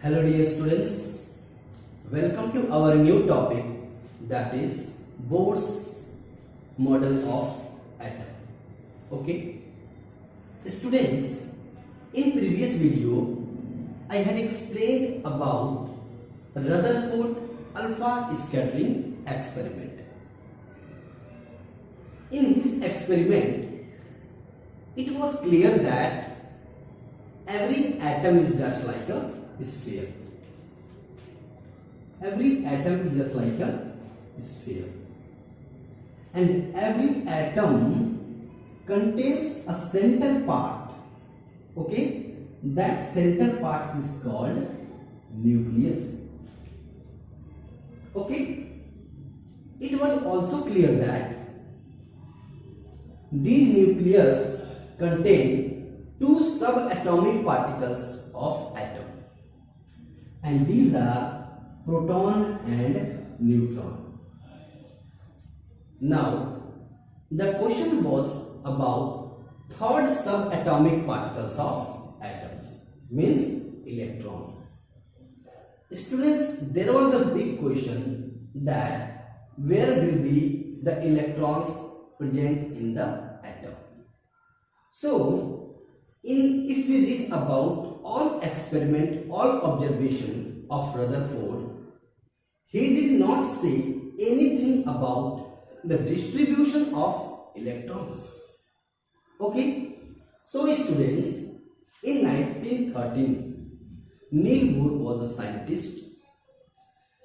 Hello dear students, welcome to our new topic, that is Bohr's model of atom. Okay, students, in previous video I had explained about Rutherford alpha scattering experiment. In this experiment, it was clear that every atom is just like a sphere. Every atom is just like a sphere, and every atom contains a center part. Okay, that center part is called nucleus. Okay, it was also clear that these nucleus contain two subatomic particles of atom, and these are proton and neutron. Now, the question was about third subatomic particles of atoms, means electrons. Students, there was a big question that where will be the electrons present in the atom. So, if we read about all experiment, all observation of Rutherford, he did not say anything about the distribution of electrons. Okay, so students, in 1913, Niels Bohr was a scientist.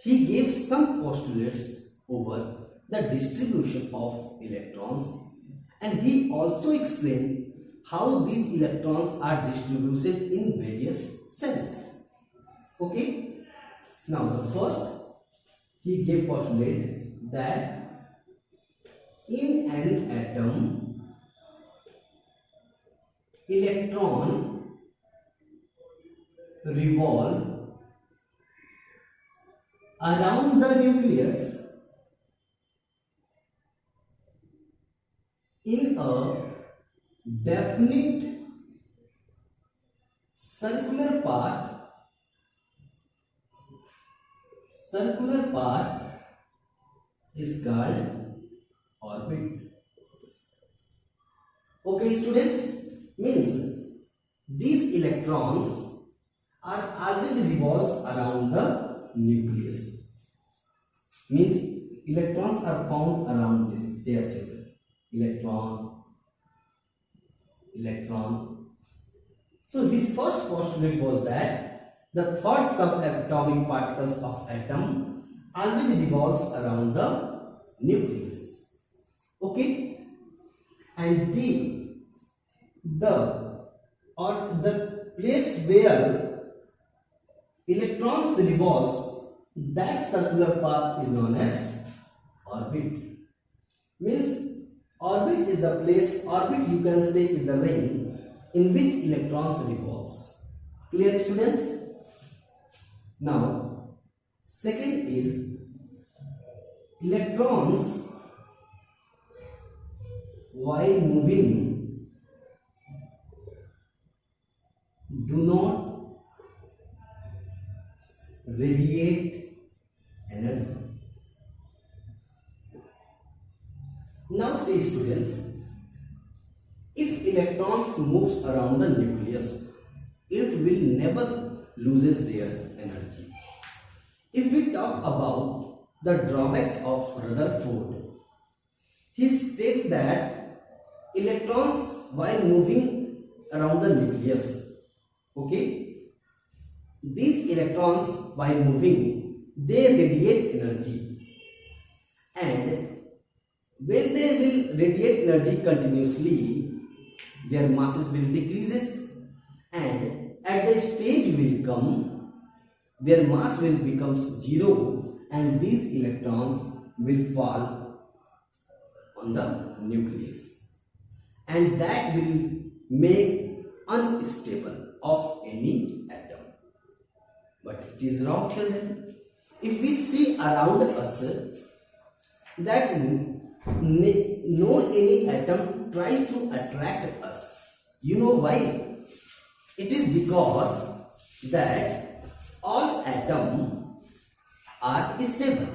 He gave some postulates over the distribution of electrons, and he also explained how these electrons are distributed in various cells. Okay, now the first, he gave postulate that in an atom, electron revolve around the nucleus in a definite circular path. Circular path is called orbit. Okay students, means these electrons are always revolves around the nucleus. Means electrons are found around this, their children. Electron. So his first postulate was that the third subatomic particles of atom always revolves around the nucleus. Okay, and the place where electrons revolves, that circular path is known as orbit. Means orbit is the place, orbit you can say is the ring in which electrons revolves. Clear students? Now, second is electrons while moving do not radiate energy. Now see students, if electrons moves around the nucleus, it will never loses their energy. If we talk about the drawbacks of Rutherford, he states that electrons while moving around the nucleus, okay, these electrons while moving, they radiate energy, and when they will radiate energy continuously, their masses will decreases, and at the stage will come, their mass will become zero, and these electrons will fall on the nucleus, and that will make unstable of any atom. But it is wrong, children. If we see around us that no any atom tries to attract us, you know why? It is because that all atoms are stable.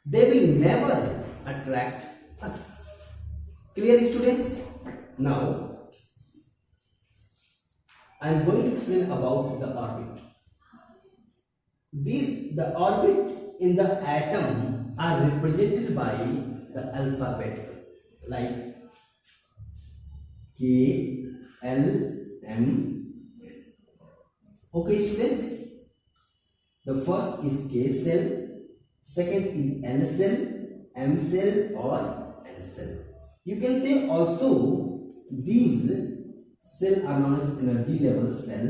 They will never attract us. Clear, students? Now, I am going to explain about the orbit. The orbit in the atom are represented by the alphabetical, like K, L, M. Okay, students? The first is K cell, second is L cell, M cell or N cell. You can say also these cells are known as energy level cell,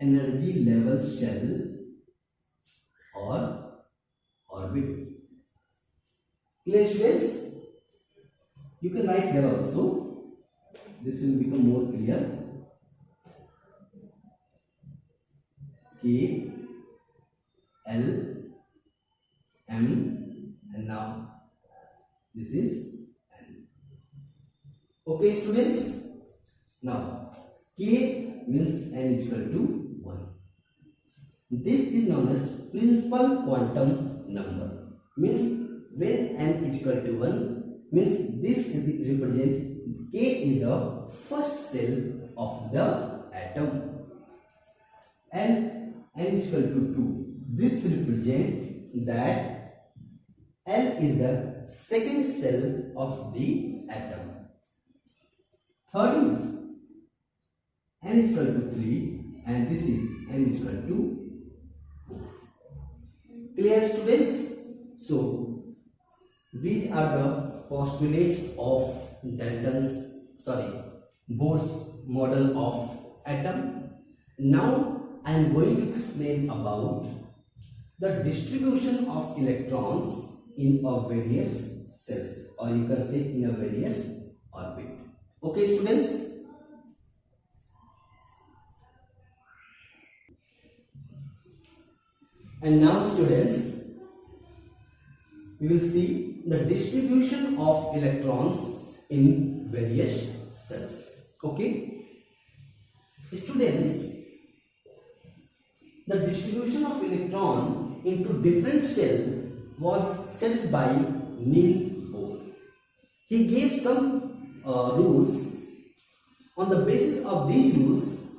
energy level shell or orbit. Clear, students? You can write here also. This will become more clear. K, L, M, and now this is N. Okay, students? Now, K means N is equal to 1. This is known as principal quantum number. Means when N is equal to 1, means this is represent K is the first cell of the atom. And N is equal to 2. This represents that L is the second cell of the atom. Third is N is equal to 3 and this is N is equal to 4. Clear, students? So, these are the postulates of Bohr's model of atom. Now, I am going to explain about the distribution of electrons in a various cells, or you can say in a various orbit. Okay, students? And now, students, we will see the distribution of electrons in various cells. Okay? Students, the distribution of electron into different cells was studied by Bohr. He gave some rules. On the basis of these rules,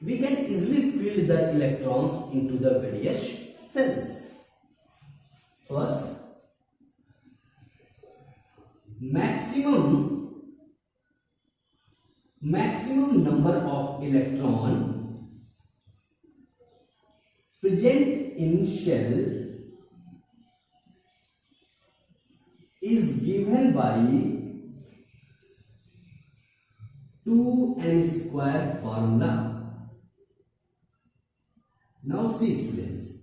we can easily fill the electrons into the various cells. First, maximum number of electron present in shell is given by 2n square formula. Now see, students,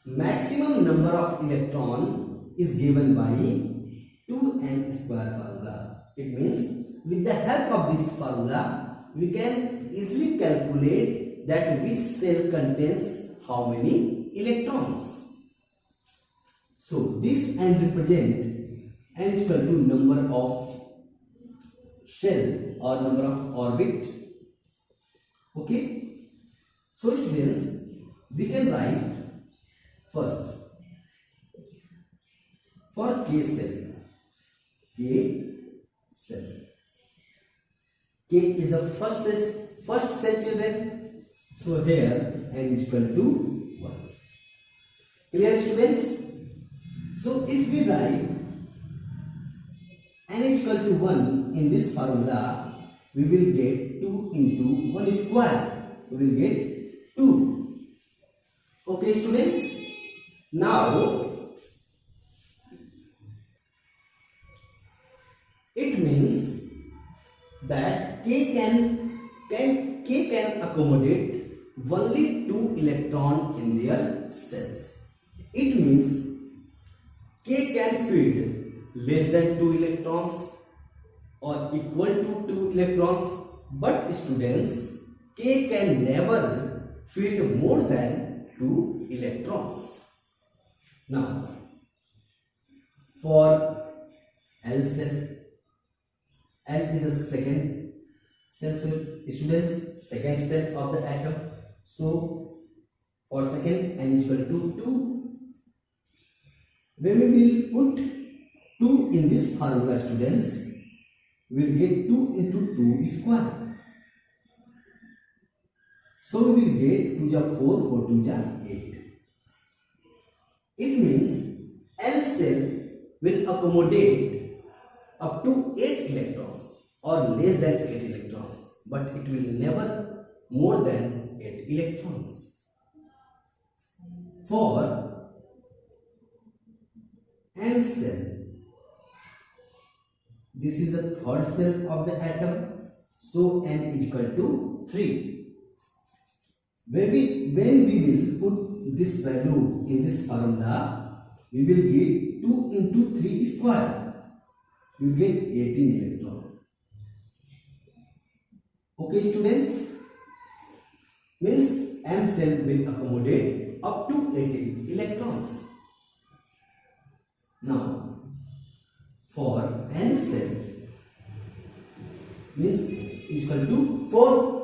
maximum number of electron is given by 2n square formula. It means with the help of this formula we can easily calculate that which cell contains how many electrons. So this n represent n is equal to number of shell or number of orbit. Okay. So students, we can write first for K cell. K is the first cell, children. So here n is equal to 1. Clear, students? So if we write n is equal to 1 in this formula, we will get 2 into 1 square. We will get 2. Okay, students? Now, it means that K can accommodate only 2 electrons in their cells. It means K can feed less than 2 electrons or equal to 2 electrons, but students, K can never feed more than 2 electrons. Now, for L cell, L is the second cell, students, second cell of the atom. So for second n is equal to 2. When we will put 2 in this formula, students, we will get 2 into 2 square. So we will get 2 is 4, 4 2 is 8. It means L cell will accommodate up to 8 electrons or less than 8 electrons, but it will never more than 8 electrons. For M cell, this is the third cell of the atom, so n is equal to 3. When we will put this value in this formula, we will get 2 into 3 square. We will get 18 electrons. Okay, students? Means M cell will accommodate up to 18 electrons. Now, for N cell, means is equal to 4.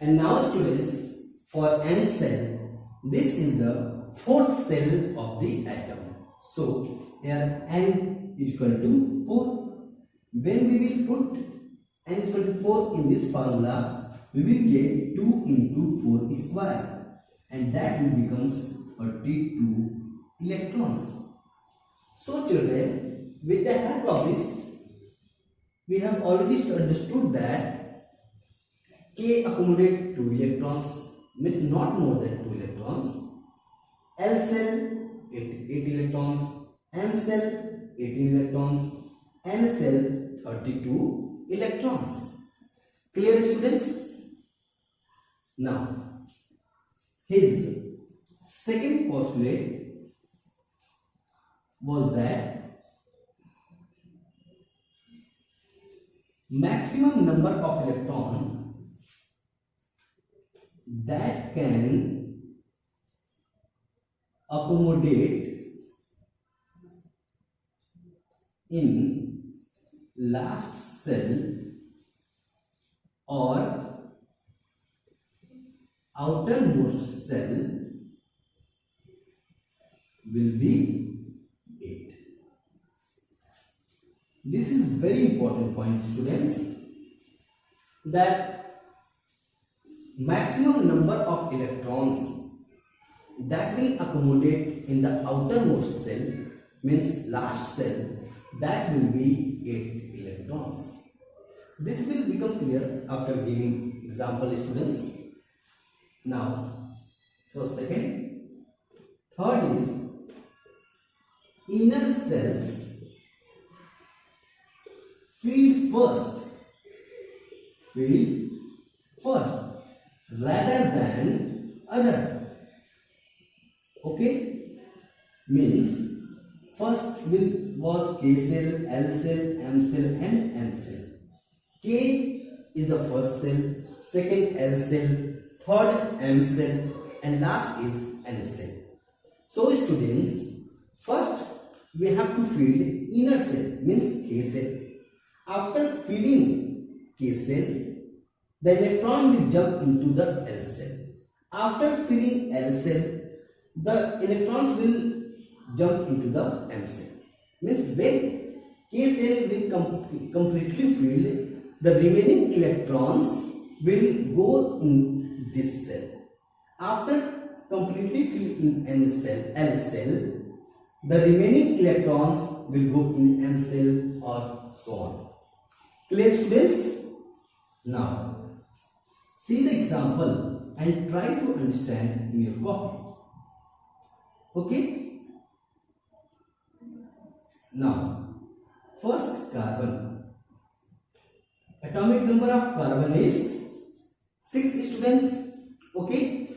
And now, students, for N cell, this is the fourth cell of the atom. So here N is equal to 4. When we will put N is equal to 4 in this formula, we will get 2 into 4 square, and that will becomes 32 electrons. So children, with the help of this, we have already understood that K accommodate 2 electrons, means not more than 2 electrons. L cell 8 electrons, M cell 18 electrons, N cell 32 electrons. Clear, students? Now, his second postulate was that maximum number of electrons that can accommodate in last cell or outermost cell will be 8. This is very important point, students, that maximum number of electrons that will accommodate in the outermost cell, means last cell, that will be 8 electrons. This will become clear after giving example, students. Now, so second, third is inner cells filled first rather than other. Okay, means first was K cell, L cell, M cell and N cell. K is the first cell, second L cell, third M cell and last is N cell. So students, first we have to fill inner cell, means K cell. After filling K cell, the electron will jump into the L cell. After filling L cell, the electrons will jump into the M cell. Means when K cell will completely filled, the remaining electrons will go in this cell. After completely filling in L cell, the remaining electrons will go in M cell or so on. Clear, students? Now, see the example and try to understand in your copy. Okay? Now, first carbon. Atomic number of carbon is 6, students. Okay?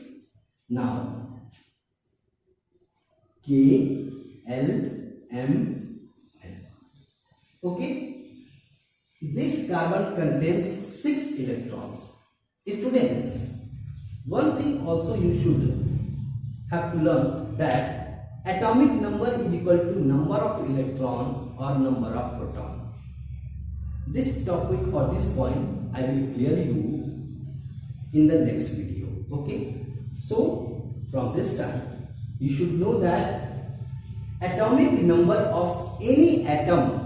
Now, K, L, M, N. Okay? This carbon contains 6 electrons. Students, one thing also you should have to learn, that atomic number is equal to number of electron or number of proton. This topic or this point I will clear you in the next video. Okay, so from this time you should know that atomic number of any atom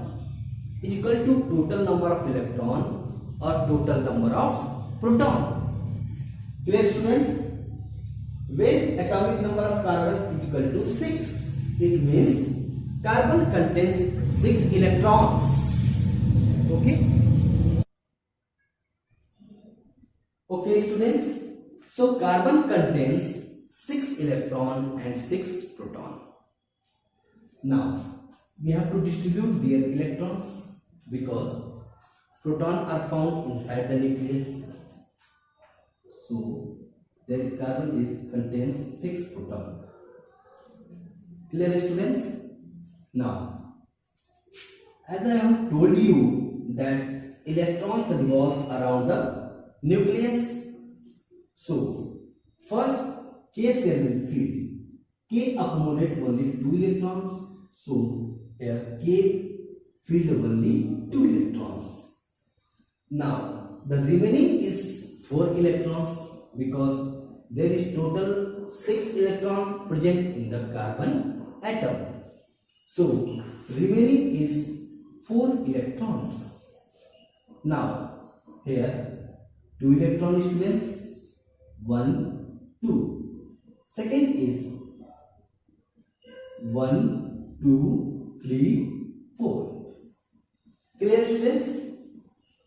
is equal to total number of electron or total number of proton. Clear, students? When atomic number of carbon is equal to 6, it means carbon contains 6 electrons. Okay, students. So carbon contains 6 electron and 6 proton. Now we have to distribute their electrons because protons are found inside the nucleus. So their carbon contains 6 protons. Clear, students? Now, as I have told you that electrons revolve around the nucleus. So first K cell will fill. K accommodate only 2 electrons. So here K filled only 2 electrons. Now the remaining is 4 electrons because there is total 6 electrons present in the carbon atom. So remaining is 4 electrons. Now here 2 electron students, 1, 2. Second is 1, 2, 3, 4. Clear, students?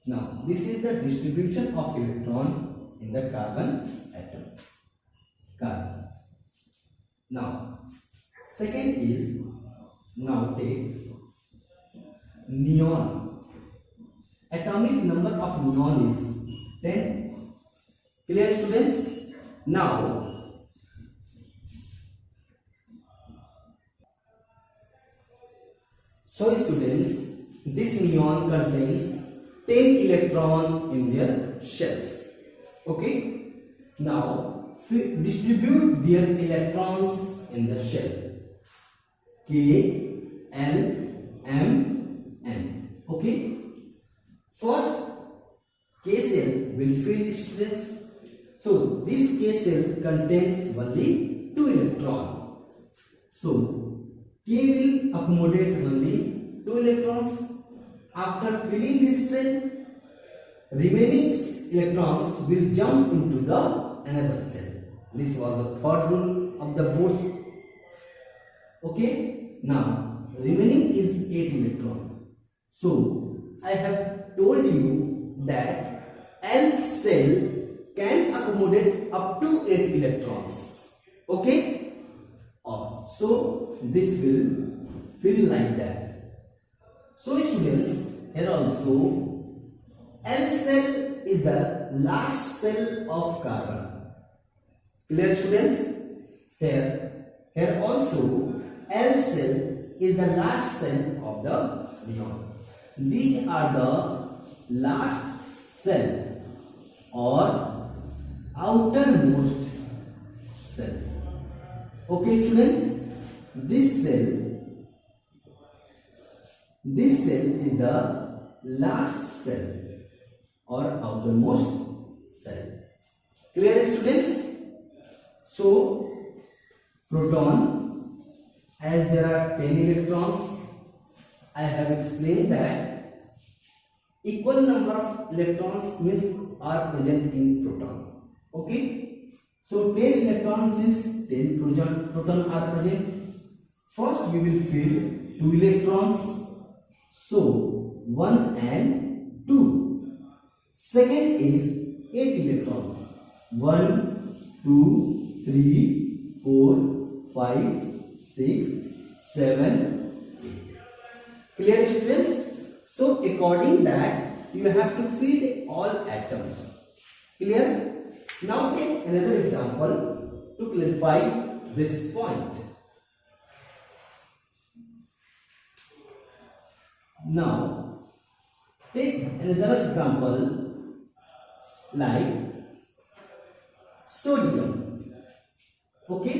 Now this is the distribution of electron in the carbon atom. Carbon. Now second is, now take neon. Atomic number of neon is 10. Clear, students? Now so students, this neon contains 10 electrons in their shells. Okay, now distribute their electrons in the shell. K, L, M, N. Okay, first K cell will fill, students. So this K cell contains only 2 electrons. So K will accommodate only 2 electrons. After filling this cell, remaining electrons will jump into the another cell. This was the third rule of the Bohr. Okay, now remaining is 8 electrons. So I have told you that L cell can accommodate up to 8 electrons. Okay, so this will fill like that. So students, here also L cell is the last cell of carbon. Clear, students? Here also L cell is the last cell of the neon. These are the last cell or outermost cell. Okay, students? This cell is the last cell or outermost cell. Clear, students? So proton, as there are 10 electrons, I have explained that equal number of electrons means are present in proton. Okay, so 10 electrons is 10 proton are present. First you will fill 2 electrons. So 1 and 2. Second is 8 electrons. 1, 2, 3, 4, 5, 6, 7, 8. Clear, students? So according that you have to feed all atoms. Clear? Now take another example to clarify this point. Now take another example like sodium. Okay,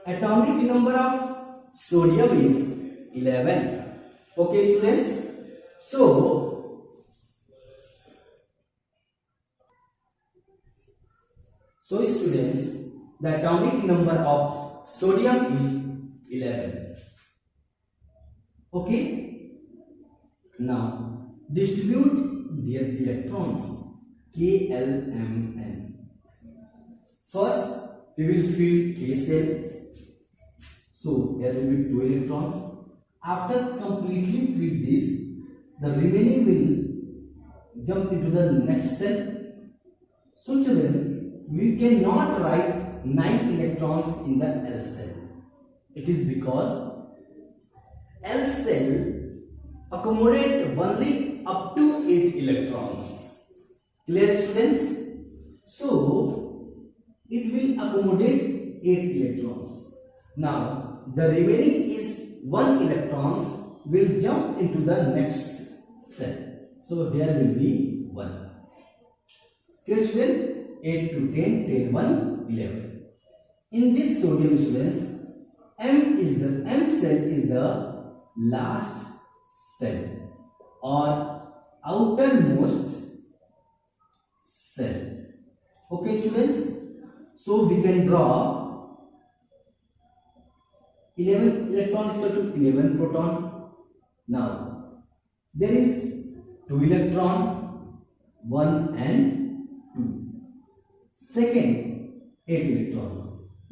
atomic number of sodium is 11. Okay, students, So students, the atomic number of sodium is 11. Okay. Now distribute their electrons K, L, M, N. First, we will fill K cell. So there will be 2 electrons. After completely fill this, the remaining will jump into the next cell. So children, we cannot write 9 electrons in the L cell. It is because L cell accommodate only up to 8 electrons. Clear students? So it will accommodate 8 electrons. Now the remaining is 1 electrons will jump into the next cell. So there will be 1. Clear students? 8 to 10, 10, 1, 11. In this sodium students, M cell is the last cell or outermost cell. Okay students, so we can draw 11 electron is equal to 11 proton. Now there is 2 electron, 1 and 2. Second, 8 electrons,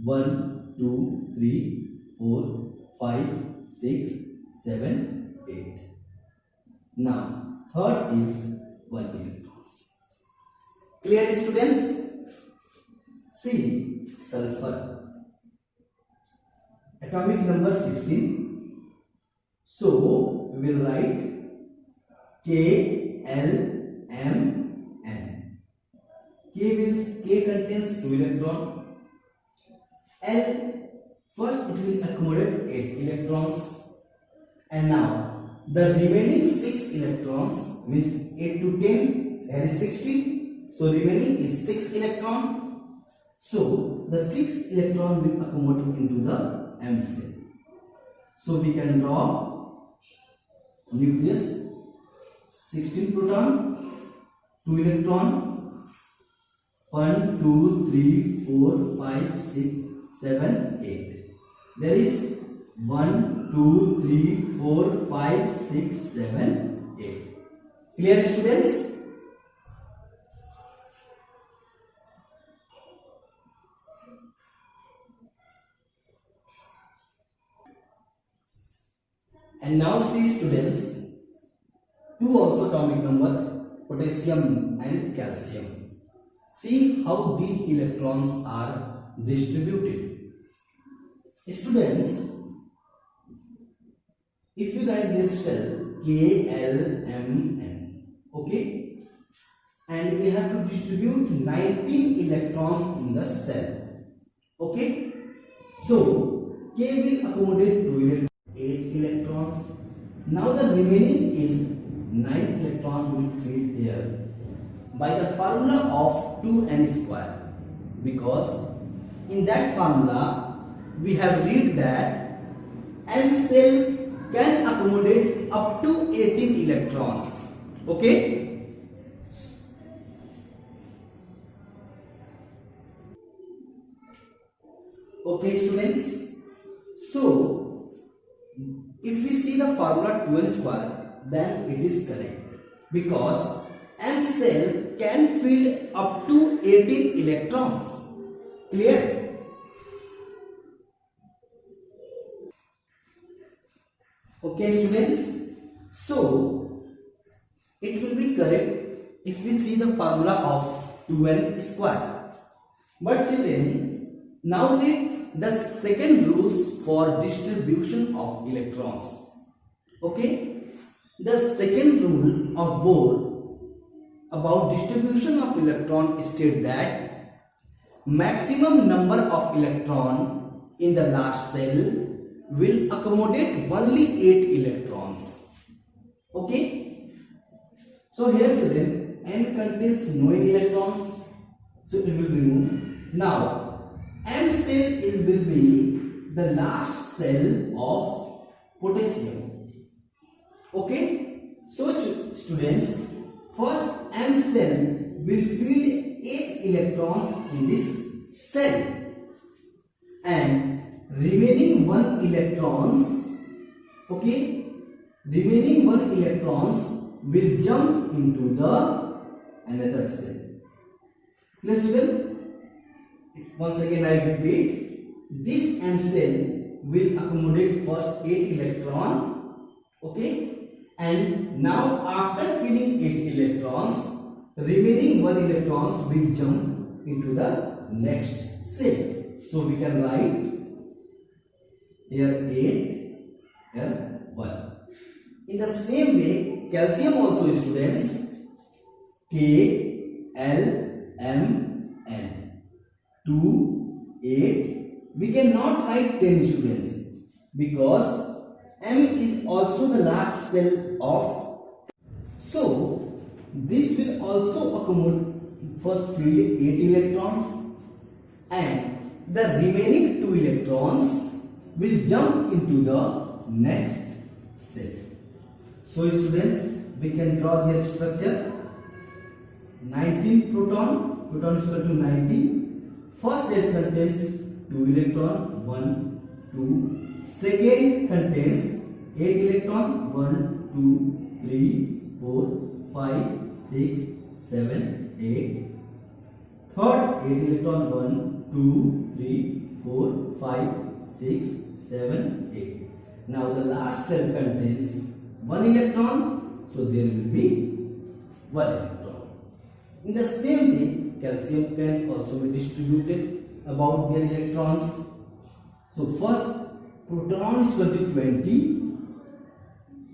1, 2, 3, 4, 5, 6, 7, 8. Now third is 1 electrons. Clear students? See, sulfur, atomic number 16. So we will write K, L, M, N. K contains 2 electrons. L, first it will accommodate 8 electrons. And now the remaining 6 electrons means 8 to 10, there is 16. So remaining is 6 electron. So the 6 electron will accommodate into the M cell. So we can draw nucleus, 16 proton, 2 electron, 1, 2, 3, 4, 5, 6, 7, 8. There is 1, 2, 3, 4, 5, 6, 7, 8. Clear students? And now see students, 2 also atomic number, potassium and calcium. See how these electrons are distributed. Students, if you write this cell K, L, M, N, okay, and we have to distribute 19 electrons in the cell, okay. So K will accommodate 2 electrons, 8 electrons. Now the remaining is 9 electrons will fit here by the formula of 2n square, because in that formula we have read that M cell can accommodate up to 18 electrons. Okay. Okay students. So if we see the formula 2n square, then it is correct, because M cell can fill up to 18 electrons. Clear? Okay students, so it will be correct if we see the formula of 2n square. But children, now read the second rules for distribution of electrons. Okay, the second rule of Bohr about distribution of electron state that maximum number of electron in the last cell will accommodate only 8 electrons. Okay, so here children, N contains no electrons, so it will remove. Now M cell will be the last cell of potassium. Okay, So students, first M cell will fill 8 electrons in this cell, and remaining 1 electrons, okay, remaining 1 electrons will jump into the another cell. Clear student? Once again I repeat, this M cell will accommodate first 8 electron, okay, and now after filling 8 electrons, remaining 1 electrons will jump into the next cell. So we can write here 8, here 1. In the same way, calcium also students, K, L, M, N, 2, 8. We cannot write 10 students because M is also the last cell of. So this will also accommodate first fill 8 electrons, and the remaining 2 electrons will jump into the next cell. So students, we can draw their structure. 19 proton, proton is equal to 19. First cell contains 2 electron, 1, 2. Second contains 8 electron, 1, 2, 3, 4, 5, 6, 7, 8. Third 8 electron, 1, 2, 3, 4, 5, 6, 7, 8. Now the last cell contains 1 electron, so there will be 1 electron. In the same way, calcium can also be distributed about their electrons. So first proton is equal to 20,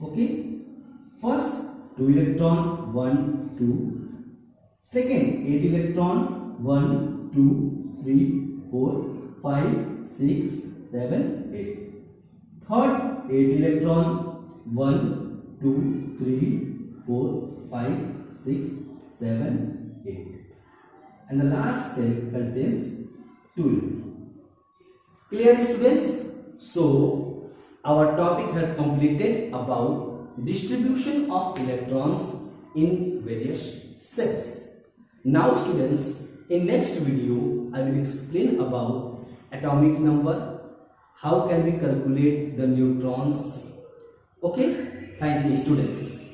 okay. First 2 electron, 1, 2. Second 8 electron, 1, 2, 3, 4, 5, 6, 7, 8. Third 8 electron, 1, 2, 3, 4, 5, 6, 7, 8. And the last cell contains 2 electrons. Clear students? So our topic has completed about distribution of electrons in various cells. Now students, in next video I will explain about atomic number, how can we calculate the neutrons. Okay, thank you students.